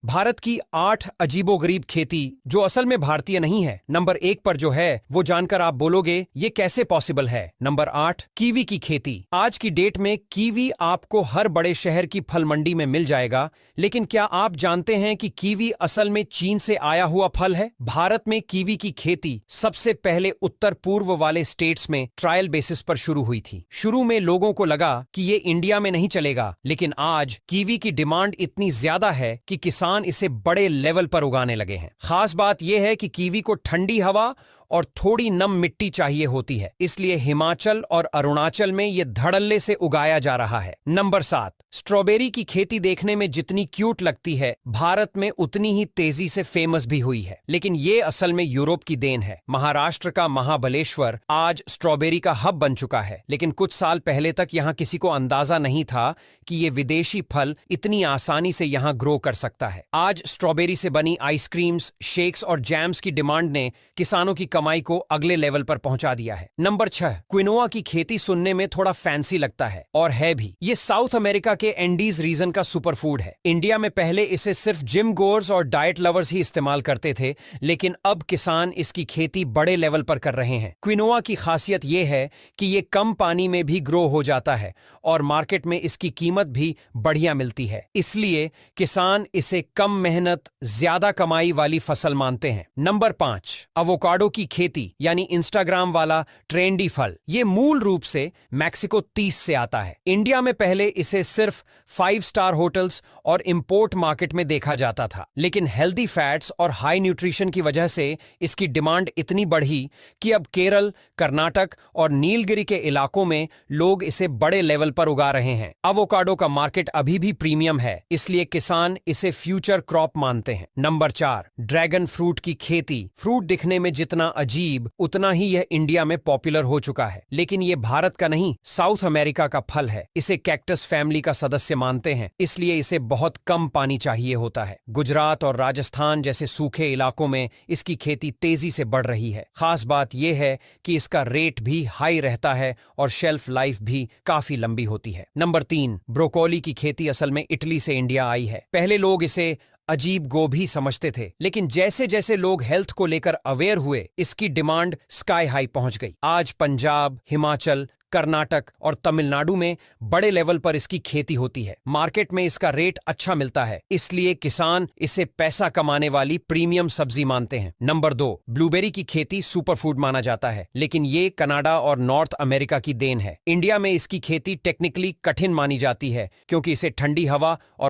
भारत की 8 अजीबोगरीब खेती जो असल में भारतीय नहीं है। नंबर 1 पर जो है वो जानकर आप बोलोगे ये कैसे पॉसिबल है। नंबर 8, कीवी की खेती। आज की डेट में कीवी आपको हर बड़े शहर की फल मंडी में मिल जाएगा, लेकिन क्या आप जानते हैं कि कीवी असल में चीन से आया हुआ फल है। भारत में कीवी की खेती सबसे पहले उत्तर पूर्व वाले स्टेट्स में ट्रायल बेसिस पर शुरू हुई थी। शुरू में लोगों को लगा कि ये इंडिया में नहीं चलेगा, लेकिन आज कीवी की डिमांड इतनी ज्यादा है कि किसान इसे बड़े लेवल पर उगाने लगे हैं। खास बात यह है कि कीवी को ठंडी हवा और थोड़ी नम मिट्टी चाहिए होती है, इसलिए हिमाचल और अरुणाचल में यह धड़ल्ले से उगाया जा रहा है। नंबर 7, स्ट्रॉबेरी की खेती देखने में जितनी क्यूट लगती है, भारत में उतनी ही तेजी से फेमस भी हुई है, लेकिन ये असल में यूरोप की देन है। महाराष्ट्र का महाबलेश्वर आज स्ट्रॉबेरी का हब बन चुका है, लेकिन कुछ साल पहले तक यहाँ किसी को अंदाजा नहीं था कि ये विदेशी फल इतनी आसानी से यहाँ ग्रो कर सकता है। आज स्ट्रॉबेरी से बनी आइसक्रीम्स, शेक्स और जैम्स की डिमांड ने किसानों की कमाई को अगले लेवल पर पहुंचा दिया है। नंबर 6, क्विनोआ की खेती सुनने में थोड़ा फैंसी लगता है और है भी। ये साउथ अमेरिका के एंडीज रीजन का सुपरफूड है। इंडिया में पहले इसे सिर्फ जिम गोर्स और डाइट लवर्स ही इस्तेमाल करते थे, लेकिन अब किसान इसकी खेती बड़े लेवल पर कर रहे हैं। क्विनोआ की खासियत यह है कि ये कम पानी में भी ग्रो हो जाता है और मार्केट में इसकी कीमत भी बढ़िया मिलती है, इसलिए किसान इसे कम मेहनत ज्यादा कमाई वाली फसल मानते हैं। नंबर 5, अवोकाडो की खेती यानी इंस्टाग्राम वाला ट्रेंडी फल। ये मूल रूप से मैक्सिको 30 से आता है। इंडिया में पहले इसे सिर्फ 5 स्टार होटल्स और इंपोर्ट मार्केट में देखा जाता था, लेकिन हेल्दी फैट्स और हाई न्यूट्रिशन की वजह से इसकी डिमांड इतनी बढ़ी कि अब केरल, कर्नाटक और नीलगिरी के इलाकों में लोग इसे बड़े लेवल पर उगा रहे हैं। अवोकाडो का मार्केट अभी भी प्रीमियम है, इसलिए किसान इसे फ्यूचर क्रॉप मानते हैं। नंबर 4, ड्रैगन फ्रूट की खेती। फ्रूट दिखने में जितना अजीब, उतना ही यह इंडिया में पॉपुलर हो चुका है, लेकिन यह भारत का नहीं, साउथ अमेरिका का फल है। इसे कैक्टस फैमिली का सदस्य मानते हैं, इसलिए इसे बहुत कम पानी चाहिए होता है। गुजरात और राजस्थान जैसे सूखे इलाकों में इसकी खेती तेजी से बढ़ रही है। खास बात यह है कि इसका रेट भी हाई रहता है और शेल्फ लाइफ भी काफी लंबी होती है। नंबर 3, ब्रोकोली की खेती असल में इटली से इंडिया आई है। पहले लोग इसे अजीब गोभी समझते थे, लेकिन जैसे जैसे लोग हेल्थ को लेकर अवेयर हुए, इसकी डिमांड स्काई हाई पहुंच गई। आज पंजाब, हिमाचल, कर्नाटक और तमिलनाडु में बड़े लेवल पर इसकी खेती होती है। मार्केट में इसका रेट अच्छा मिलता है, इसलिए किसान इसे पैसा कमाने वाली प्रीमियम सब्जी मानते हैं। नंबर 2, ब्लूबेरी की खेती सुपरफूड माना जाता है, लेकिन ये कनाडा और नॉर्थ अमेरिका की देन है। इंडिया में इसकी खेती टेक्निकली कठिन मानी जाती है, क्योंकि इसे ठंडी हवा और